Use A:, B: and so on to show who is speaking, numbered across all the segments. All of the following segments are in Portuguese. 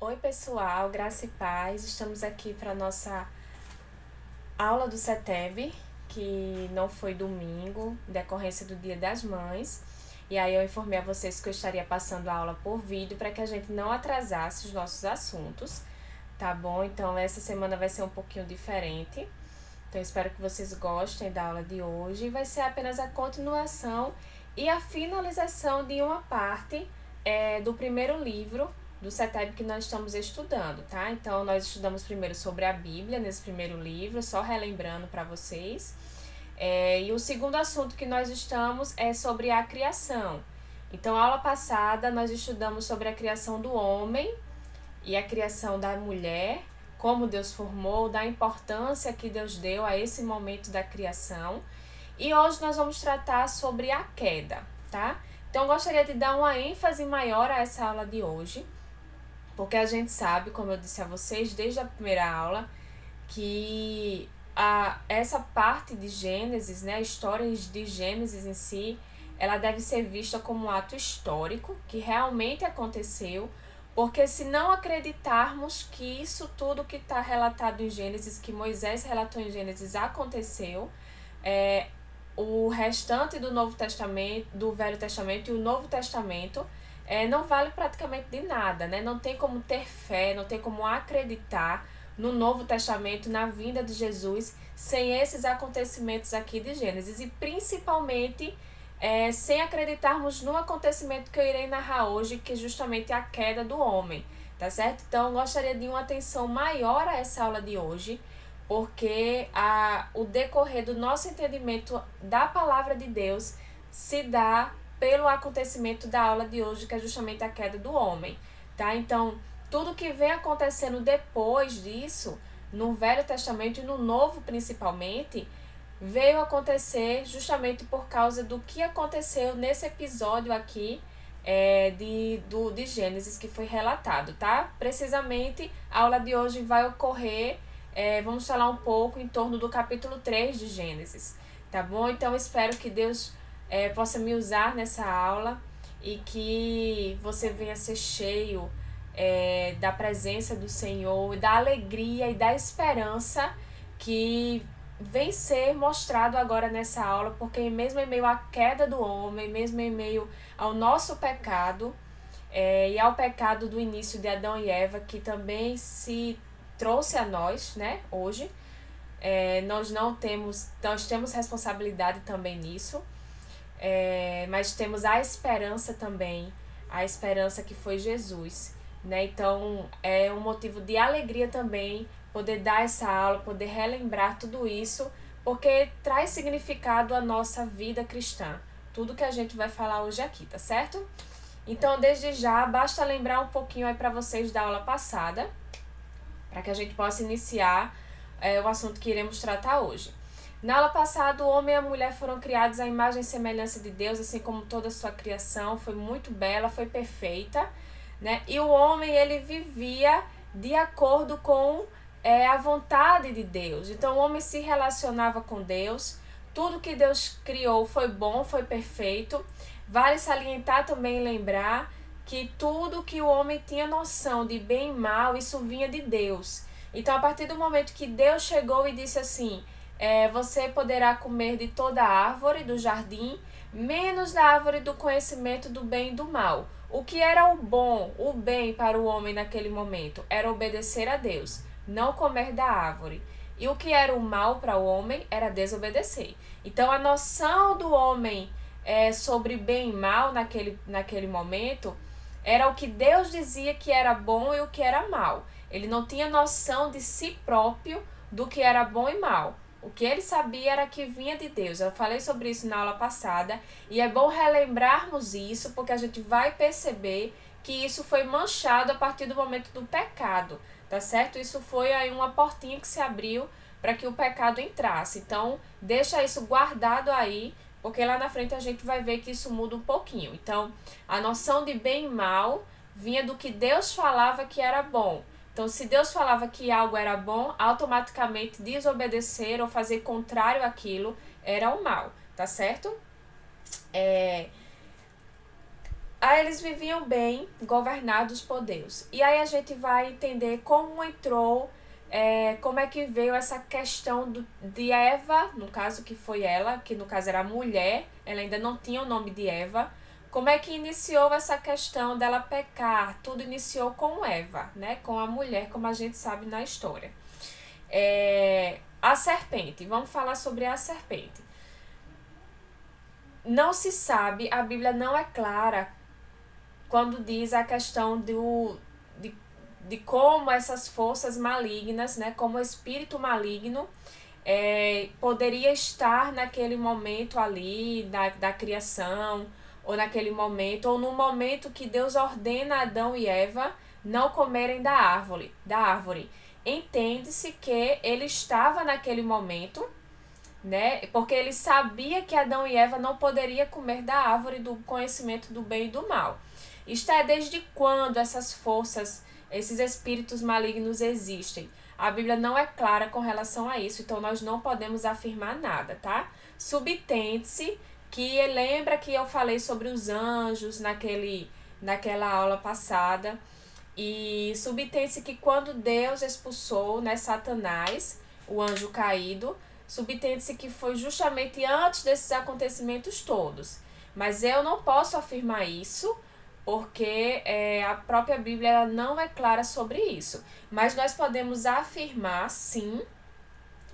A: Oi, pessoal, graça e paz. Estamos aqui para nossa aula do CETEB, que não foi domingo, em decorrência do Dia das Mães. E aí eu informei a vocês que eu estaria passando a aula por vídeo para que a gente não atrasasse os nossos assuntos, tá bom? Então essa semana vai ser um pouquinho diferente. Então espero que vocês gostem da aula de hoje. Vai ser apenas a continuação e a finalização de uma parte do primeiro livro do CETEB que nós estamos estudando, tá? Então nós estudamos primeiro sobre a Bíblia nesse primeiro livro, só relembrando para vocês. E o segundo assunto que nós estamos é sobre a criação. Então, a aula passada nós estudamos sobre a criação do homem e a criação da mulher, como Deus formou, da importância que Deus deu a esse momento da criação. E hoje nós vamos tratar sobre a queda, tá? Então, eu gostaria de dar uma ênfase maior a essa aula de hoje, porque a gente sabe, como eu disse a vocês desde a primeira aula, que essa parte de Gênesis, né, a história de Gênesis em si, ela deve ser vista como um ato histórico que realmente aconteceu, porque se não acreditarmos que isso tudo que está relatado em Gênesis, que Moisés relatou em Gênesis, aconteceu, o restante do Novo Testamento, do Velho Testamento e o Novo Testamento não vale praticamente de nada, né? Não tem como ter fé, não tem como acreditar no Novo Testamento, na vinda de Jesus, sem esses acontecimentos aqui de Gênesis. E principalmente sem acreditarmos no acontecimento que eu irei narrar hoje, que é justamente a queda do homem, tá certo? Então, eu gostaria de uma atenção maior a essa aula de hoje, porque o decorrer do nosso entendimento da palavra de Deus se dá pelo acontecimento da aula de hoje, que é justamente a queda do homem, tá? Então, tudo que vem acontecendo depois disso, no Velho Testamento e no Novo principalmente, veio acontecer justamente por causa do que aconteceu nesse episódio aqui de Gênesis que foi relatado, tá? Precisamente, a aula de hoje vai ocorrer, vamos falar um pouco em torno do capítulo 3 de Gênesis, tá bom? Então, espero que Deus possa me usar nessa aula e que você venha ser cheio da presença do Senhor, da alegria e da esperança que vem ser mostrado agora nessa aula, porque mesmo em meio à queda do homem, mesmo em meio ao nosso pecado, e ao pecado do início de Adão e Eva, que também se trouxe a nós, né, hoje, nós temos responsabilidade também nisso, mas temos a esperança também, a esperança que foi Jesus, né? Então é um motivo de alegria também poder dar essa aula, poder relembrar tudo isso, porque traz significado à nossa vida cristã. Tudo que a gente vai falar hoje aqui, tá certo? Então, desde já, basta lembrar um pouquinho aí para vocês da aula passada, para que a gente possa iniciar o assunto que iremos tratar hoje. Na aula passada, o homem e a mulher foram criados à imagem e semelhança de Deus, assim como toda a sua criação. Foi muito bela, foi perfeita, né? E o homem, ele vivia de acordo com a vontade de Deus. Então, o homem se relacionava com Deus. Tudo que Deus criou foi bom, foi perfeito. Vale salientar também e lembrar que tudo que o homem tinha noção de bem e mal, isso vinha de Deus. Então, a partir do momento que Deus chegou e disse assim: você poderá comer de toda a árvore do jardim, menos da árvore do conhecimento do bem e do mal. O que era o bom, o bem para o homem naquele momento? Era obedecer a Deus, não comer da árvore. E o que era o mal para o homem era desobedecer. Então, a noção do homem sobre bem e mal naquele momento era o que Deus dizia que era bom e o que era mal. Ele não tinha noção de si próprio do que era bom e mal. O que ele sabia era que vinha de Deus. Eu falei sobre isso na aula passada e é bom relembrarmos isso, porque a gente vai perceber que isso foi manchado a partir do momento do pecado, tá certo? Isso foi aí uma portinha que se abriu para que o pecado entrasse. Então, deixa isso guardado aí, porque lá na frente a gente vai ver que isso muda um pouquinho. Então, a noção de bem e mal vinha do que Deus falava que era bom. Então, se Deus falava que algo era bom, automaticamente desobedecer ou fazer contrário àquilo era o mal, tá certo? Aí eles viviam bem, governados por Deus. E aí a gente vai entender como entrou, como é que veio essa questão de Eva, no caso que foi ela, que no caso era a mulher, ela ainda não tinha o nome de Eva. Como é que iniciou essa questão dela pecar? Tudo iniciou com Eva, né? Com a mulher, como a gente sabe na história. A serpente, vamos falar sobre a serpente. Não se sabe, a Bíblia não é clara quando diz a questão de, de como essas forças malignas, né, como o espírito maligno poderia estar naquele momento ali da criação, ou naquele momento, ou no momento que Deus ordena a Adão e Eva não comerem da árvore. Entende-se que ele estava naquele momento, né? Porque ele sabia que Adão e Eva não poderiam comer da árvore do conhecimento do bem e do mal. Isto é, desde quando essas forças, esses espíritos malignos existem? A Bíblia não é clara com relação a isso, então nós não podemos afirmar nada, tá? Subtende-se que lembra que eu falei sobre os anjos naquela aula passada, e subtende-se que quando Deus expulsou, né, Satanás, o anjo caído, subtende-se que foi justamente antes desses acontecimentos todos. Mas eu não posso afirmar isso, porque a própria Bíblia ela não é clara sobre isso. Mas nós podemos afirmar, sim,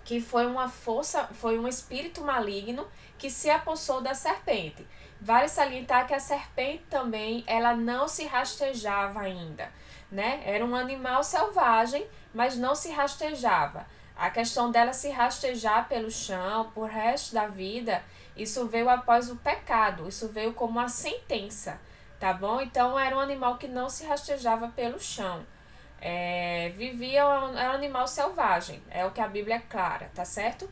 A: que foi uma força, foi um espírito maligno que se apossou da serpente. Vale salientar que a serpente também, ela não se rastejava ainda, né? Era um animal selvagem, mas não se rastejava. A questão dela se rastejar pelo chão, por resto da vida, isso veio após o pecado, isso veio como uma sentença, tá bom? Então era um animal que não se rastejava pelo chão. Vivia um animal selvagem, é o que a Bíblia é clara, tá certo?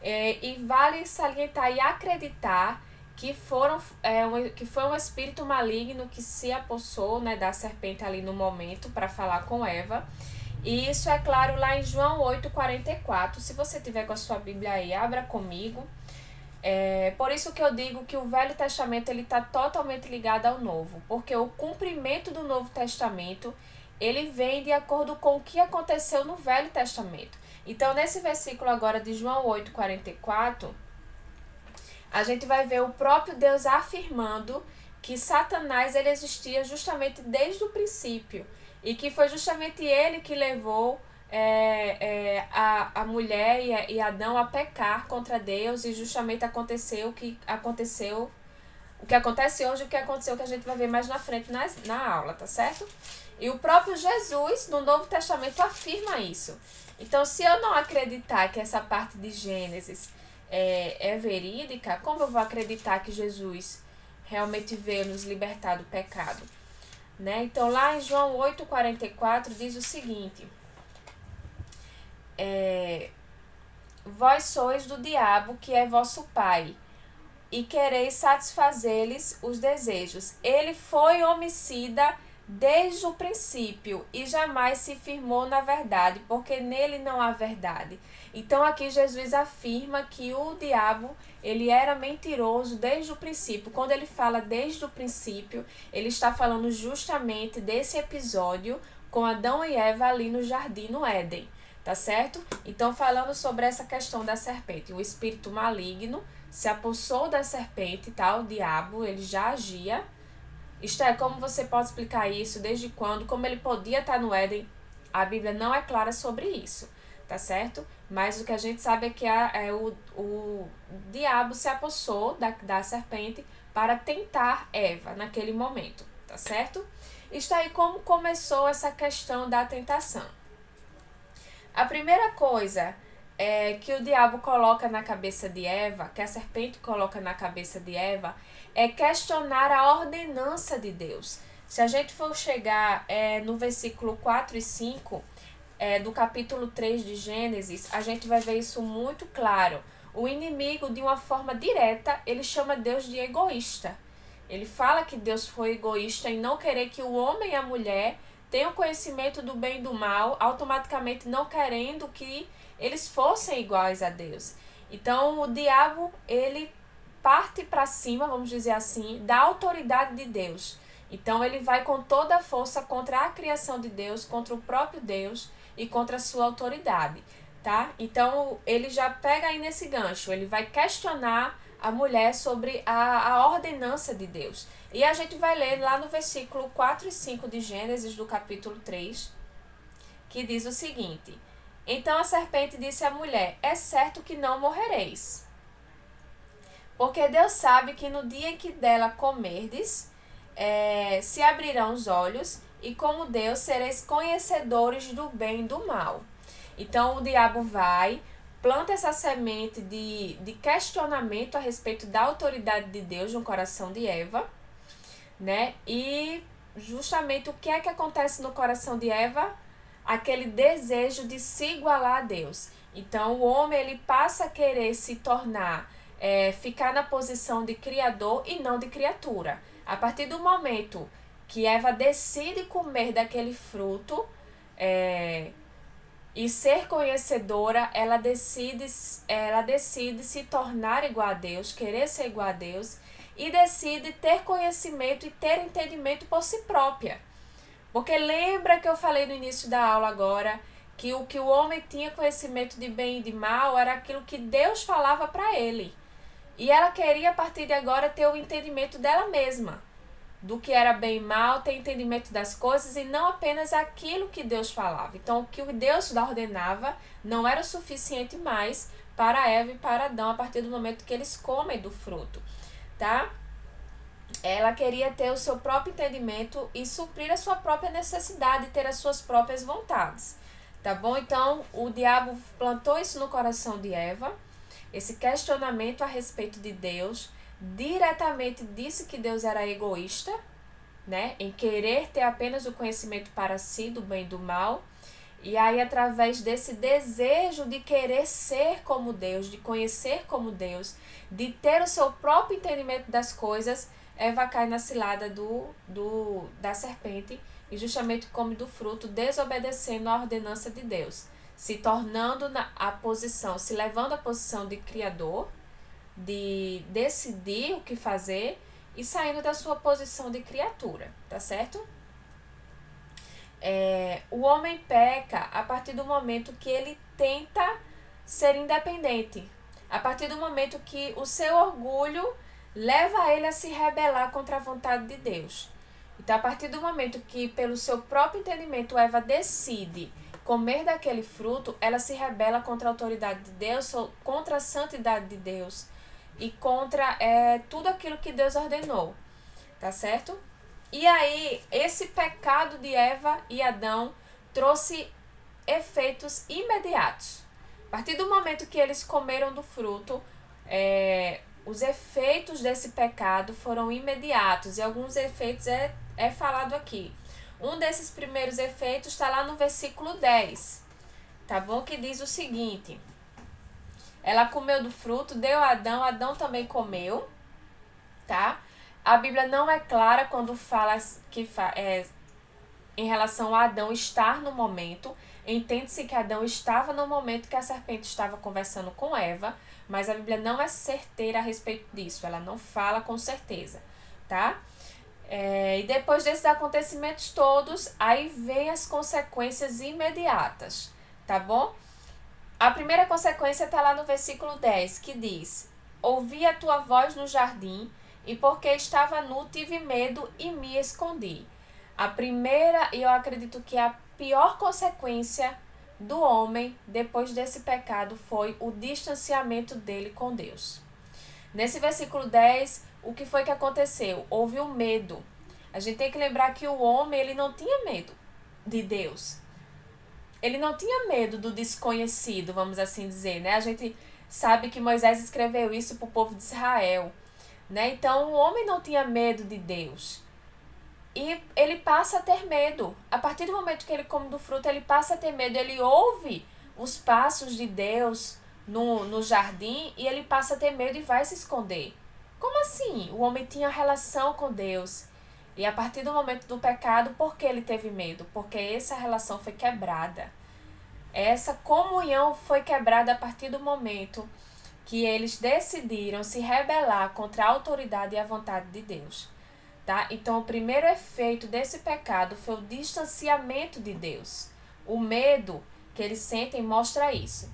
A: E vale salientar e acreditar que foi um espírito maligno que se apossou, né, da serpente ali no momento para falar com Eva. E isso é claro lá em João 8,44. Se você tiver com a sua Bíblia aí, abra comigo. Por isso que eu digo que o Velho Testamento está totalmente ligado ao Novo, porque o cumprimento do Novo Testamento ele vem de acordo com o que aconteceu no Velho Testamento. Então, nesse versículo agora de João 8,44, a gente vai ver o próprio Deus afirmando que Satanás ele existia justamente desde o princípio e que foi justamente ele que levou a mulher e Adão a pecar contra Deus, e justamente aconteceu o que acontece hoje, o que aconteceu que a gente vai ver mais na frente na aula, tá certo? E o próprio Jesus, no Novo Testamento, afirma isso. Então, se eu não acreditar que essa parte de Gênesis é verídica, como eu vou acreditar que Jesus realmente veio nos libertar do pecado? Né? Então, lá em João 8,44 diz o seguinte: vós sois do diabo, que é vosso pai, e quereis satisfazer-lhes os desejos. Ele foi homicida desde o princípio e jamais se firmou na verdade, porque nele não há verdade. Então aqui Jesus afirma que o diabo, ele era mentiroso desde o princípio. Quando ele fala desde o princípio, ele está falando justamente desse episódio com Adão e Eva ali no jardim, no Éden, tá certo? Então, falando sobre essa questão da serpente, o espírito maligno se apossou da serpente, tá? O diabo, ele já agia. Isto é, como você pode explicar isso, desde quando, como ele podia estar no Éden? A Bíblia não é clara sobre isso, tá certo? Mas o que a gente sabe é que o diabo se apossou da serpente para tentar Eva naquele momento, tá certo? Isto aí, como começou essa questão da tentação? A primeira coisa que o diabo coloca na cabeça de Eva, que a serpente coloca na cabeça de Eva, é questionar a ordenança de Deus. Se a gente for chegar no versículo 4 e 5 do capítulo 3 de Gênesis, a gente vai ver isso muito claro. O inimigo, de uma forma direta, ele chama Deus de egoísta. Ele fala que Deus foi egoísta em não querer que o homem e a mulher tenham conhecimento do bem e do mal, automaticamente não querendo que eles fossem iguais a Deus. Então, o diabo, ele parte para cima, vamos dizer assim, da autoridade de Deus. Então ele vai com toda a força contra a criação de Deus, contra o próprio Deus e contra a sua autoridade, tá? Então ele já pega aí nesse gancho, ele vai questionar a mulher sobre a ordenança de Deus. E a gente vai ler lá no versículo 4 e 5 de Gênesis, do capítulo 3, que diz o seguinte: Então a serpente disse à mulher: É certo que não morrereis, porque Deus sabe que no dia em que dela comerdes, se abrirão os olhos, e como Deus sereis conhecedores do bem e do mal. Então o diabo vai, planta essa semente de questionamento a respeito da autoridade de Deus no coração de Eva, né? E justamente o que é que acontece no coração de Eva? Aquele desejo de se igualar a Deus. Então o homem ele passa a querer se tornar, ficar na posição de criador e não de criatura. A partir do momento que Eva decide comer daquele fruto, e ser conhecedora, ela decide se tornar igual a Deus, querer ser igual a Deus, e decide ter conhecimento e ter entendimento por si própria. Porque lembra que eu falei no início da aula agora que o que o homem tinha conhecimento de bem e de mal era aquilo que Deus falava para ele. E ela queria a partir de agora ter o entendimento dela mesma, do que era bem e mal, ter entendimento das coisas e não apenas aquilo que Deus falava. Então, o que Deus ordenava não era o suficiente mais para Eva e para Adão a partir do momento que eles comem do fruto, tá? Ela queria ter o seu próprio entendimento e suprir a sua própria necessidade, ter as suas próprias vontades, tá bom? Então, o diabo plantou isso no coração de Eva, esse questionamento a respeito de Deus, diretamente disse que Deus era egoísta, né, em querer ter apenas o conhecimento para si do bem e do mal. E aí, através desse desejo de querer ser como Deus, de conhecer como Deus, de ter o seu próprio entendimento das coisas, Eva cai na cilada da serpente e justamente come do fruto, desobedecendo a ordenança de Deus, se tornando se levando à posição de criador, de decidir o que fazer e saindo da sua posição de criatura, tá certo? O homem peca a partir do momento que ele tenta ser independente, a partir do momento que o seu orgulho leva ele a se rebelar contra a vontade de Deus. Então, a partir do momento que, pelo seu próprio entendimento, Eva decide comer daquele fruto, ela se rebela contra a autoridade de Deus, contra a santidade de Deus e contra tudo aquilo que Deus ordenou, tá certo? E aí, esse pecado de Eva e Adão trouxe efeitos imediatos. A partir do momento que eles comeram do fruto, os efeitos desse pecado foram imediatos, e alguns efeitos é falado aqui. Um desses primeiros efeitos está lá no versículo 10, tá bom? Que diz o seguinte: ela comeu do fruto, deu a Adão, Adão também comeu, tá? A Bíblia não é clara quando fala em relação a Adão estar no momento. Entende-se que Adão estava no momento que a serpente estava conversando com Eva, mas a Bíblia não é certeira a respeito disso, ela não fala com certeza, tá? E depois desses acontecimentos todos, aí vem as consequências imediatas, tá bom? A primeira consequência está lá no versículo 10, que diz: Ouvi a tua voz no jardim, e porque estava nu, tive medo e me escondi. A primeira, e eu acredito que a pior consequência do homem depois desse pecado foi o distanciamento dele com Deus. Nesse versículo 10, o que foi que aconteceu? Houve o medo. A gente tem que lembrar que o homem ele não tinha medo de Deus. Ele não tinha medo do desconhecido, vamos assim dizer, né? A gente sabe que Moisés escreveu isso para o povo de Israel, né? Então, o homem não tinha medo de Deus. E ele passa a ter medo. A partir do momento que ele come do fruto, ele passa a ter medo. Ele ouve os passos de Deus no jardim e ele passa a ter medo e vai se esconder. Como assim? O homem tinha relação com Deus. E a partir do momento do pecado, por que ele teve medo? Porque essa relação foi quebrada. Essa comunhão foi quebrada a partir do momento que eles decidiram se rebelar contra a autoridade e a vontade de Deus. tá? Então, o primeiro efeito desse pecado foi o distanciamento de Deus. O medo que eles sentem mostra isso.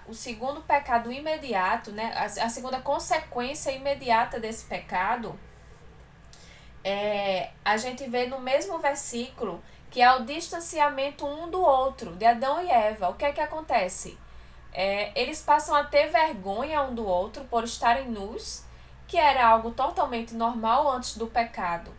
A: O segundo pecado imediato, né? A segunda consequência imediata desse pecado a gente vê no mesmo versículo, que é o distanciamento um do outro, de Adão e Eva. O que é que acontece? Eles passam a ter vergonha um do outro por estarem nus, que era algo totalmente normal antes do pecado.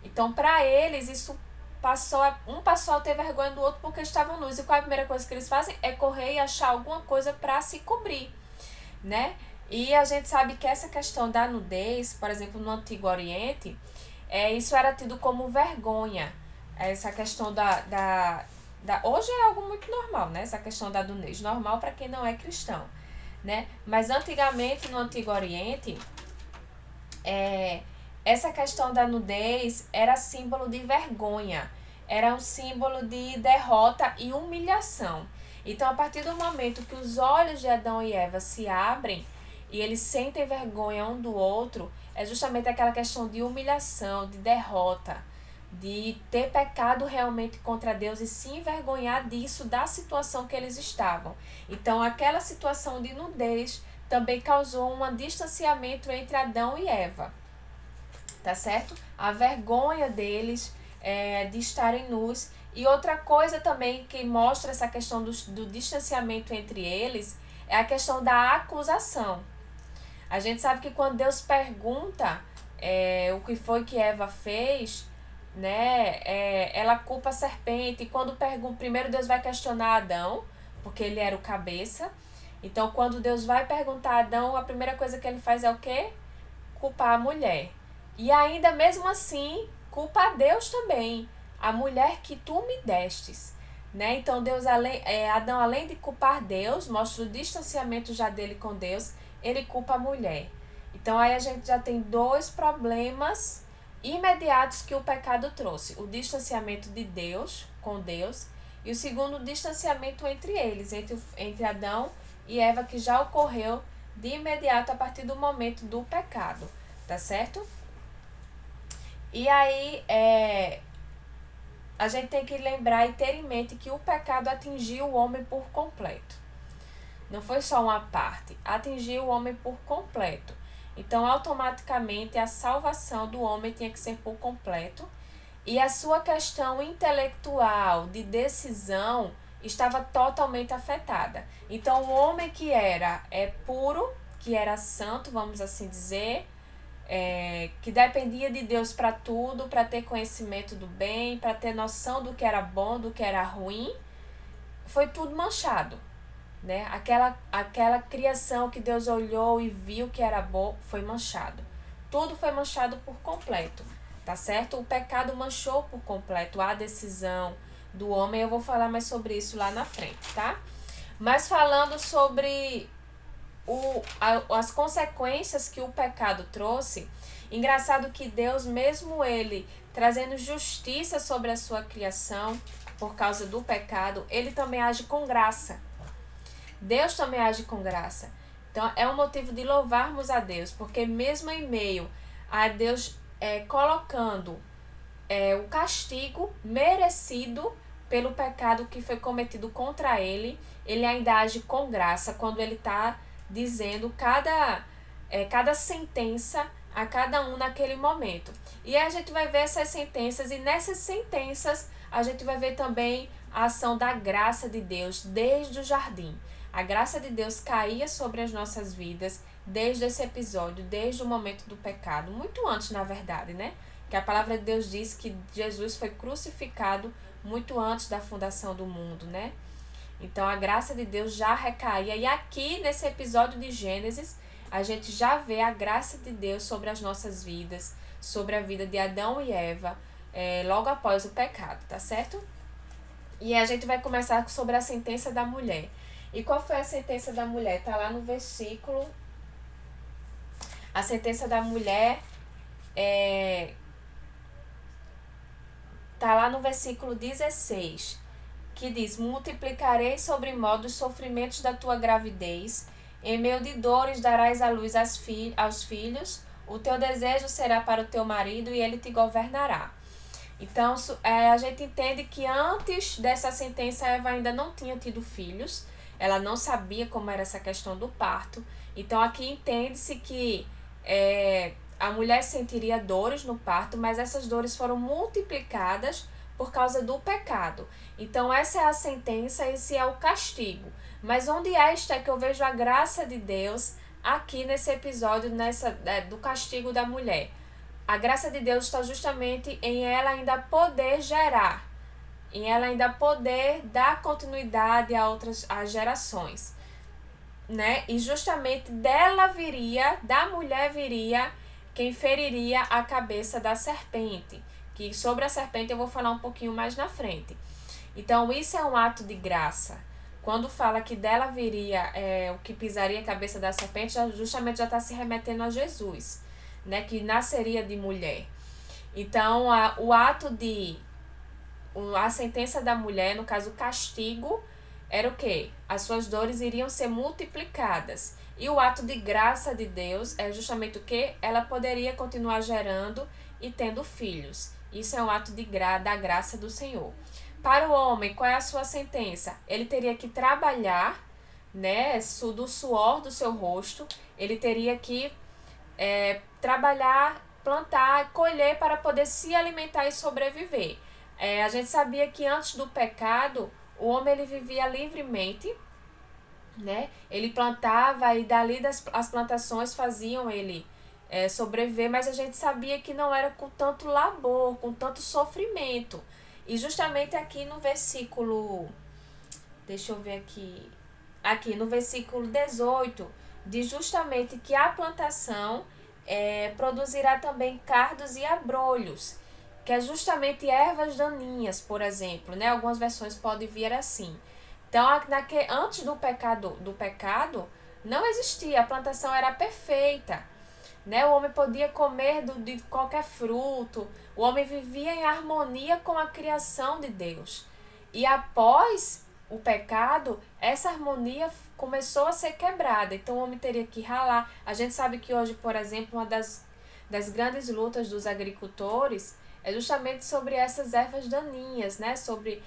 A: Então, para eles, isso passou a ter vergonha do outro porque estavam nus. E qual é a primeira coisa que eles fazem? É correr e achar alguma coisa para se cobrir, né? E a gente sabe que essa questão da nudez, por exemplo, no Antigo Oriente, isso era tido como vergonha. Essa questão hoje é algo muito normal, né? Essa questão da nudez. Normal para quem não é cristão, né? Mas antigamente, no Antigo Oriente, essa questão da nudez era símbolo de vergonha. Era um símbolo de derrota e humilhação. Então, a partir do momento que os olhos de Adão e Eva se abrem e eles sentem vergonha um do outro, é justamente aquela questão de humilhação, de derrota, de ter pecado realmente contra Deus e se envergonhar disso, da situação que eles estavam. Então, aquela situação de nudez também causou um distanciamento entre Adão e Eva, tá certo? A vergonha deles de estarem nus. E outra coisa também que mostra essa questão do distanciamento entre eles é a questão da acusação. A gente sabe que quando Deus pergunta o que foi que Eva fez, né, ela culpa a serpente. E quando primeiro Deus vai questionar Adão, porque ele era o cabeça. Então, quando Deus vai perguntar a Adão, a primeira coisa que ele faz é o quê? Culpar a mulher. E ainda mesmo assim, culpa a Deus também, a mulher que tu me destes. Né? Então, Adão, além de culpar Deus, mostra o distanciamento já dele com Deus, ele culpa a mulher. Então, aí a gente já tem dois problemas imediatos que o pecado trouxe. O distanciamento de Deus, com Deus, e o segundo, o distanciamento entre eles, entre Adão e Eva, que já ocorreu de imediato a partir do momento do pecado, tá certo? E aí, a gente tem que lembrar e ter em mente que o pecado atingiu o homem por completo. Não foi só uma parte, atingiu o homem por completo. Então, automaticamente, a salvação do homem tinha que ser por completo. E a sua questão intelectual, de decisão, estava totalmente afetada. Então, o homem que era puro, que era santo, vamos assim dizer, que dependia de Deus para tudo, para ter conhecimento do bem, para ter noção do que era bom, do que era ruim, foi tudo manchado, né? Aquela criação que Deus olhou e viu que era bom, foi manchado. Tudo foi manchado por completo, tá certo? O pecado manchou por completo a decisão do homem. Eu vou falar mais sobre isso lá na frente, tá? Mas falando sobre as consequências que o pecado trouxe, engraçado que Deus, mesmo ele trazendo justiça sobre a sua criação por causa do pecado, ele também age com graça. Deus também age com graça. Então é um motivo de louvarmos a Deus, porque mesmo em meio a Deus colocando o castigo merecido pelo pecado que foi cometido contra ele, ele ainda age com graça quando ele está dizendo cada sentença a cada um naquele momento. E a gente vai ver essas sentenças, e nessas sentenças a gente vai ver também a ação da graça de Deus desde o jardim. A graça de Deus caía sobre as nossas vidas desde esse episódio, desde o momento do pecado, muito antes, na verdade, né? Que a palavra de Deus diz que Jesus foi crucificado muito antes da fundação do mundo, né? Então a graça de Deus já recaía. E aqui nesse episódio de Gênesis, a gente já vê a graça de Deus sobre as nossas vidas, sobre a vida de Adão e Eva, logo após o pecado, tá certo? E a gente vai começar sobre a sentença da mulher. E qual foi a sentença da mulher? Tá lá no versículo. A sentença da mulher tá lá no versículo 16, que diz: multiplicarei sobremodo os sofrimentos da tua gravidez, em meio de dores darás à luz aos filhos, o teu desejo será para o teu marido e ele te governará. Então, a gente entende que antes dessa sentença, Eva ainda não tinha tido filhos, ela não sabia como era essa questão do parto. Então, aqui entende-se que a mulher sentiria dores no parto, mas essas dores foram multiplicadas por causa do pecado. Então, essa é a sentença, esse é o castigo. Mas onde está que eu vejo a graça de Deus aqui nesse episódio do castigo da mulher? A graça de Deus está justamente em ela ainda poder gerar, em ela ainda poder dar continuidade a outras gerações, né? E justamente da mulher viria quem feriria a cabeça da serpente, que sobre a serpente eu vou falar um pouquinho mais na frente. Então isso é um ato de graça. Quando fala que dela viria o que pisaria a cabeça da serpente, justamente já está se remetendo a Jesus, né, que nasceria de mulher. Então, a sentença da mulher, no caso o castigo, era o quê? As suas dores iriam ser multiplicadas. E o ato de graça de Deus é justamente o quê? Ela poderia continuar gerando e tendo filhos. Isso é um ato da graça do Senhor. Para o homem, qual é a sua sentença? Ele teria que trabalhar, né, do suor do seu rosto, ele teria que trabalhar, plantar, colher para poder se alimentar e sobreviver. A gente sabia que antes do pecado, o homem ele vivia livremente, né? Ele plantava e dali as plantações faziam ele sobreviver, mas a gente sabia que não era com tanto labor, com tanto sofrimento. E justamente aqui no versículo, deixa eu ver aqui no versículo 18, diz justamente que a plantação produzirá também cardos e abrolhos, que é justamente ervas daninhas, por exemplo, né? Algumas versões podem vir assim. Então, antes do pecado, não existia, a plantação era perfeita, né? O homem podia comer de qualquer fruto, o homem vivia em harmonia com a criação de Deus. E após o pecado, essa harmonia começou a ser quebrada. Então o homem teria que ralar. A gente sabe que hoje, por exemplo, uma das grandes lutas dos agricultores é justamente sobre essas ervas daninhas, né? Sobre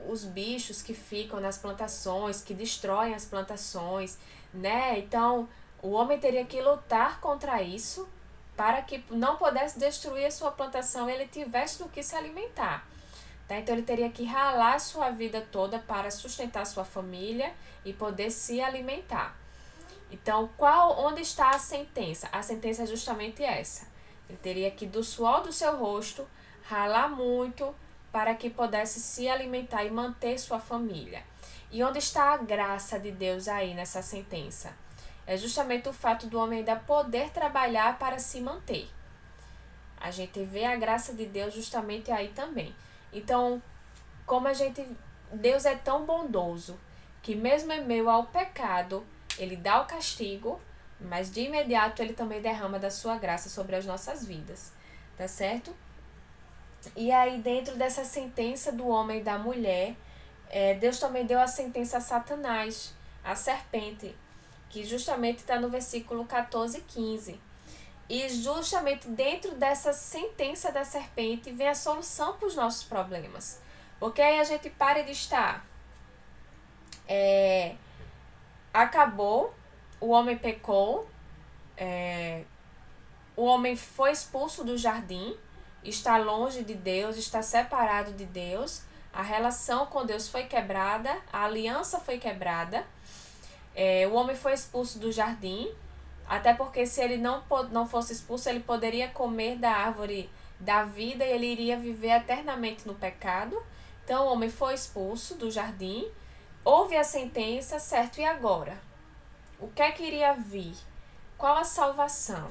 A: os bichos que ficam nas plantações, que destroem as plantações, né? Então o homem teria que lutar contra isso para que não pudesse destruir a sua plantação e ele tivesse do que se alimentar. Tá? Então ele teria que ralar sua vida toda para sustentar sua família e poder se alimentar. Então, onde está a sentença? A sentença é justamente essa. Ele teria que, do suor do seu rosto, ralar muito para que pudesse se alimentar e manter sua família. E onde está a graça de Deus aí nessa sentença? É justamente o fato do homem ainda poder trabalhar para se manter. A gente vê a graça de Deus justamente aí também. Então, Deus é tão bondoso que mesmo em meio ao pecado, ele dá o castigo, mas de imediato ele também derrama da sua graça sobre as nossas vidas, tá certo? E aí dentro dessa sentença do homem e da mulher, Deus também deu a sentença a Satanás, a serpente, que justamente está no versículo 14 e 15. E justamente dentro dessa sentença da serpente vem a solução para os nossos problemas. Porque aí a gente para de estar. Acabou, o homem pecou, o homem foi expulso do jardim, está longe de Deus, está separado de Deus, a relação com Deus foi quebrada, a aliança foi quebrada, o homem foi expulso do jardim, até porque se ele não fosse expulso, ele poderia comer da árvore da vida e ele iria viver eternamente no pecado. Então o homem foi expulso do jardim, houve a sentença, certo? E agora? O que é que iria vir? Qual a salvação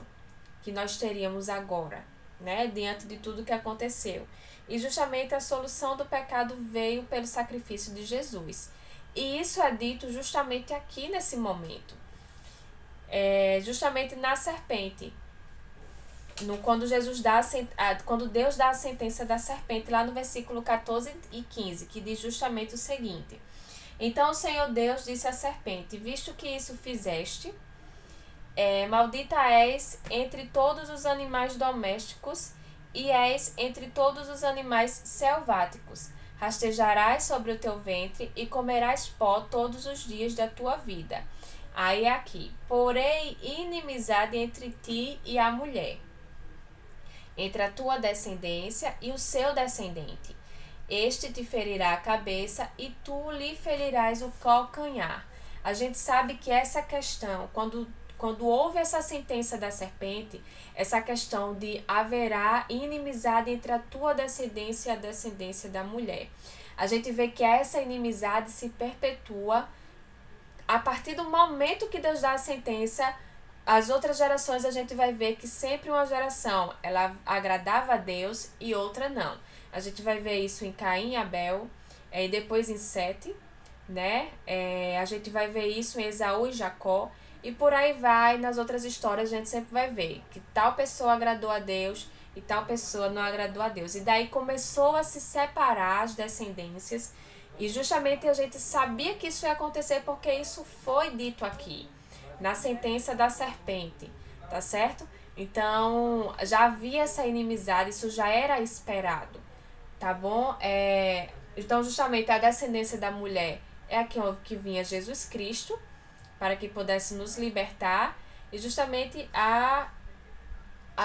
A: que nós teríamos agora, né? Diante de tudo que aconteceu. E justamente a solução do pecado veio pelo sacrifício de Jesus. E isso é dito justamente aqui nesse momento. Justamente na serpente. Quando Deus dá a sentença da serpente, lá no versículo 14 e 15, que diz justamente o seguinte: Então o Senhor Deus disse à serpente: Visto que isso fizeste, Maldita és entre todos os animais domésticos e és entre todos os animais selváticos. Rastejarás sobre o teu ventre e comerás pó todos os dias da tua vida. Aí aqui, porém inimizade entre ti e a mulher, entre a tua descendência e o seu descendente. Este te ferirá a cabeça e tu lhe ferirás o calcanhar. A gente sabe que essa questão, quando houve essa sentença da serpente, essa questão de haverá inimizade entre a tua descendência e a descendência da mulher. A gente vê que essa inimizade se perpetua a partir do momento que Deus dá a sentença. As outras gerações a gente vai ver que sempre uma geração ela agradava a Deus e outra não. A gente vai ver isso em Caim e Abel, e depois em Sete, né? A gente vai ver isso em Esaú e Jacó, e por aí vai. Nas outras histórias a gente sempre vai ver que tal pessoa agradou a Deus e tal pessoa não agradou a Deus. E daí começou a se separar as descendências, e justamente a gente sabia que isso ia acontecer porque isso foi dito aqui na sentença da serpente, tá certo? Então, já havia essa inimizade, isso já era esperado, tá bom? Então, justamente a descendência da mulher é aqui que vinha Jesus Cristo, para que pudesse nos libertar, e justamente a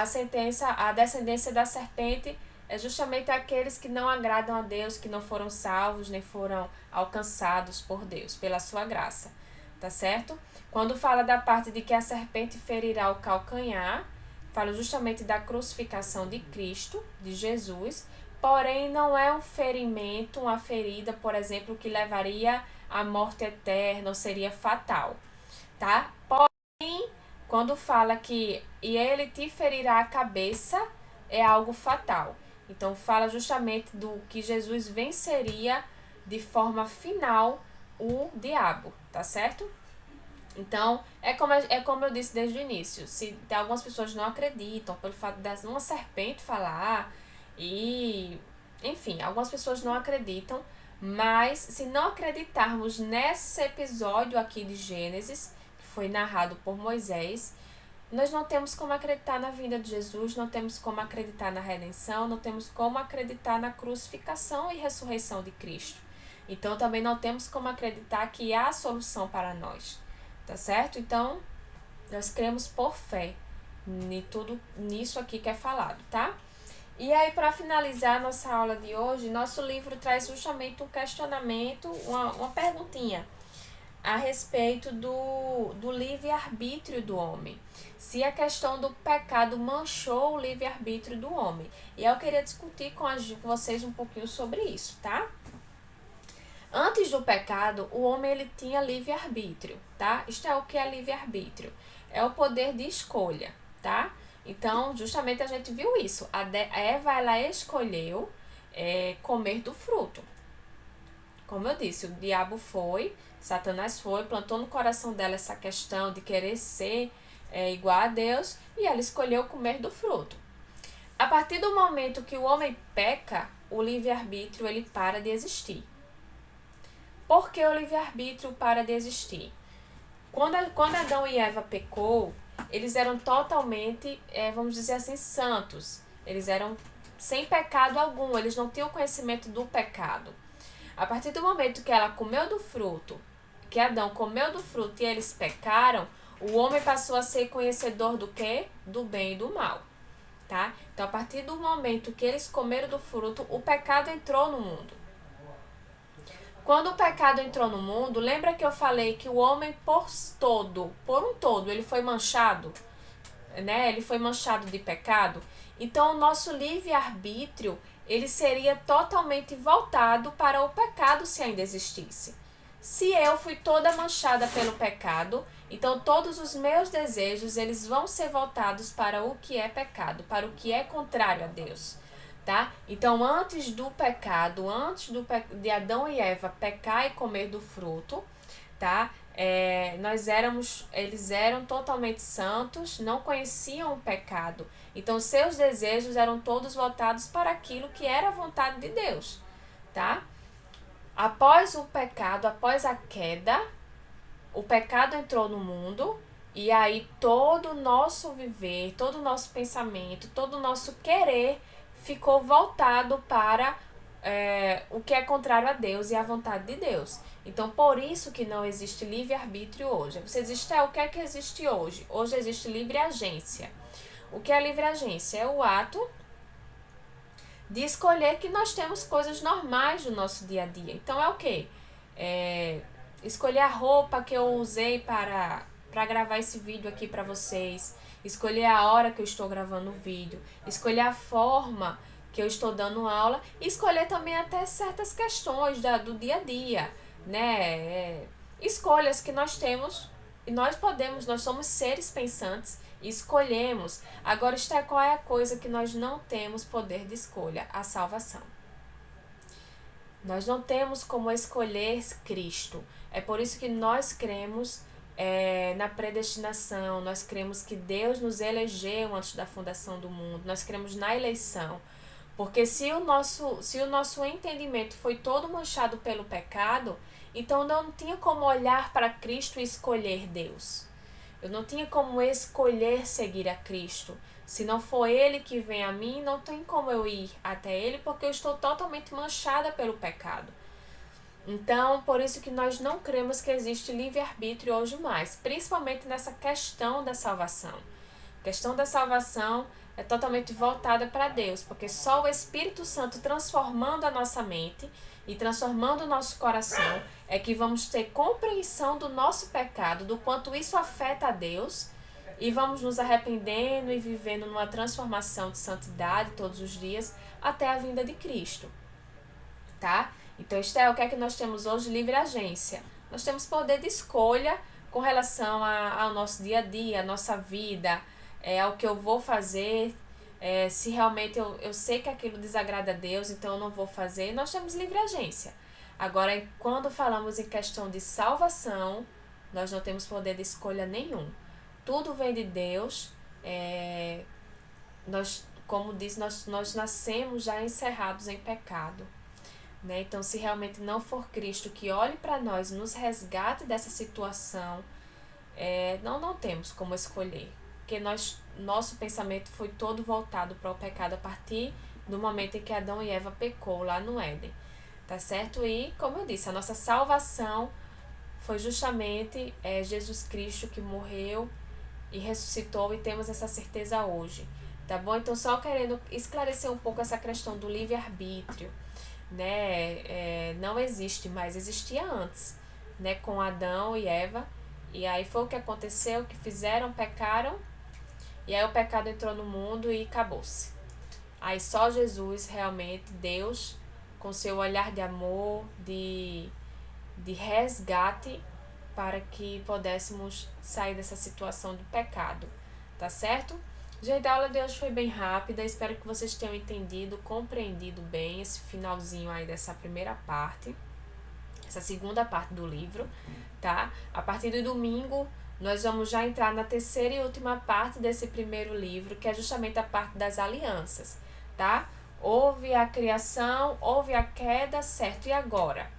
A: sentença, a descendência da serpente é justamente aqueles que não agradam a Deus, que não foram salvos, nem foram alcançados por Deus, pela sua graça, tá certo? Quando fala da parte de que a serpente ferirá o calcanhar, fala justamente da crucificação de Cristo, de Jesus, porém não é um ferimento, uma ferida, por exemplo, que levaria à morte eterna ou seria fatal, tá? Porém, quando fala que e ele te ferirá a cabeça, é algo fatal. Então fala justamente do que Jesus venceria de forma final o diabo, tá certo? Então, é como eu disse desde o início. Se algumas pessoas não acreditam pelo fato de uma serpente falar, e enfim, algumas pessoas não acreditam, mas se não acreditarmos nesse episódio aqui de Gênesis, que foi narrado por Moisés, nós não temos como acreditar na vinda de Jesus, não temos como acreditar na redenção, não temos como acreditar na crucificação e ressurreição de Cristo. Então também não temos como acreditar que há solução para nós, tá certo? Então, nós cremos por fé em tudo nisso aqui que é falado, tá? E aí, para finalizar nossa aula de hoje, nosso livro traz justamente um questionamento, uma perguntinha a respeito do livre-arbítrio do homem. Se a questão do pecado manchou o livre-arbítrio do homem. E eu queria discutir com vocês um pouquinho sobre isso, tá? Antes do pecado, o homem ele tinha livre-arbítrio, tá? Isto é o que é livre-arbítrio. É o poder de escolha, tá? Então, justamente a gente viu isso. A Eva, ela escolheu comer do fruto. Como eu disse, o diabo foi, Satanás foi, plantou no coração dela essa questão de querer ser igual a Deus, e ela escolheu comer do fruto. A partir do momento que o homem peca, o livre-arbítrio ele para de existir. Por que o livre-arbítrio para de existir? Quando Adão e Eva pecou, eles eram totalmente, vamos dizer assim, santos. Eles eram sem pecado algum, eles não tinham conhecimento do pecado. A partir do momento que ela comeu do fruto, que Adão comeu do fruto e eles pecaram, o homem passou a ser conhecedor do quê? Do bem e do mal, tá? Então, a partir do momento que eles comeram do fruto, o pecado entrou no mundo. Quando o pecado entrou no mundo, lembra que eu falei que o homem por um todo, ele foi manchado, né? Ele foi manchado de pecado. Então, o nosso livre-arbítrio, ele seria totalmente voltado para o pecado se ainda existisse. Se eu fui toda manchada pelo pecado, então todos os meus desejos, eles vão ser voltados para o que é pecado, para o que é contrário a Deus, tá? Então, antes do pecado, de Adão e Eva pecar e comer do fruto, tá? Eles eram totalmente santos, não conheciam o pecado. Então, seus desejos eram todos voltados para aquilo que era a vontade de Deus, tá? Após o pecado, após a queda, o pecado entrou no mundo E aí todo o nosso viver, todo o nosso pensamento, todo o nosso querer ficou voltado para o que é contrário a Deus e à vontade de Deus. Então, por isso que não existe livre-arbítrio hoje. Você existe, o que é que existe hoje? Hoje existe livre agência. O que é livre agência? É o ato de escolher que nós temos coisas normais do nosso dia a dia. Então, é o quê? Escolher a roupa que eu usei para gravar esse vídeo aqui para vocês, escolher a hora que eu estou gravando o vídeo, escolher a forma que eu estou dando aula e escolher também até certas questões do dia a dia, né? Escolhas que nós temos e nós somos seres pensantes e escolhemos. Agora, qual é a coisa que nós não temos poder de escolha? A salvação. Nós não temos como escolher Cristo. É por isso que nós cremos na predestinação, nós cremos que Deus nos elegeu antes da fundação do mundo, nós cremos na eleição. Porque se o nosso entendimento foi todo manchado pelo pecado, então não tinha como olhar para Cristo e escolher Deus. Eu não tinha como escolher seguir a Cristo. Se não for Ele que vem a mim, não tem como eu ir até Ele, porque eu estou totalmente manchada pelo pecado. Então, por isso que nós não cremos que existe livre-arbítrio hoje mais, principalmente nessa questão da salvação. A questão da salvação é totalmente voltada para Deus, porque só o Espírito Santo transformando a nossa mente e transformando o nosso coração é que vamos ter compreensão do nosso pecado, do quanto isso afeta a Deus, e vamos nos arrependendo e vivendo numa transformação de santidade todos os dias até a vinda de Cristo, tá? Então, Estel, o que é que nós temos hoje? Livre agência. Nós temos poder de escolha com relação ao nosso dia a dia, à nossa vida, ao que eu vou fazer, se realmente eu sei que aquilo desagrada a Deus, então eu não vou fazer. Nós temos livre agência. Agora, quando falamos em questão de salvação, nós não temos poder de escolha nenhum. Tudo vem de Deus. Como diz, nós nascemos já encerrados em pecado. Né? Então, se realmente não for Cristo que olhe para nós e nos resgate dessa situação, não temos como escolher. Porque nosso pensamento foi todo voltado para o pecado a partir do momento em que Adão e Eva pecou lá no Éden. Tá certo? E, como eu disse, a nossa salvação foi justamente Jesus Cristo que morreu e ressuscitou, e temos essa certeza hoje. Tá bom? Então, só querendo esclarecer um pouco essa questão do livre-arbítrio. Né? Não existe mais, existia antes, né? Com Adão e Eva, e aí foi o que aconteceu, que fizeram, pecaram, e aí o pecado entrou no mundo e acabou-se. Aí só Jesus, realmente, Deus, com seu olhar de amor, de resgate, para que pudéssemos sair dessa situação do pecado, tá certo? Gente, a aula de hoje foi bem rápida, espero que vocês tenham entendido, compreendido bem esse finalzinho aí dessa primeira parte, essa segunda parte do livro, tá? A partir do domingo, nós vamos já entrar na terceira e última parte desse primeiro livro, que é justamente a parte das alianças, tá? Houve a criação, houve a queda, certo? E agora?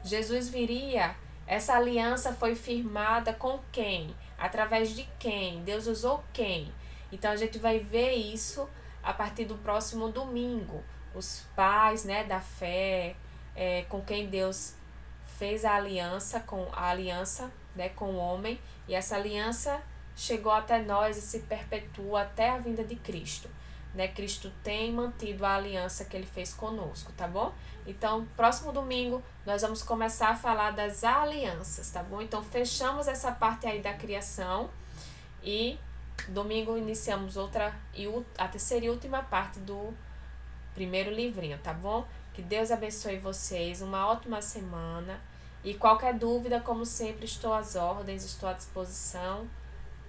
A: Jesus viria, essa aliança foi firmada com quem? Através de quem? Deus usou quem? Então, a gente vai ver isso a partir do próximo domingo. Os pais, né, da fé, com quem Deus fez a aliança, né, com o homem. E essa aliança chegou até nós e se perpetua até a vinda de Cristo. Né? Cristo tem mantido a aliança que ele fez conosco, tá bom? Então, próximo domingo, nós vamos começar a falar das alianças, tá bom? Então, fechamos essa parte aí da criação e domingo iniciamos a terceira e última parte do primeiro livrinho, tá bom? Que Deus abençoe vocês, uma ótima semana. E qualquer dúvida, como sempre, estou às ordens, estou à disposição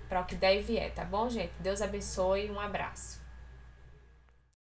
A: para o que der e vier, tá bom, gente? Deus abençoe, um abraço.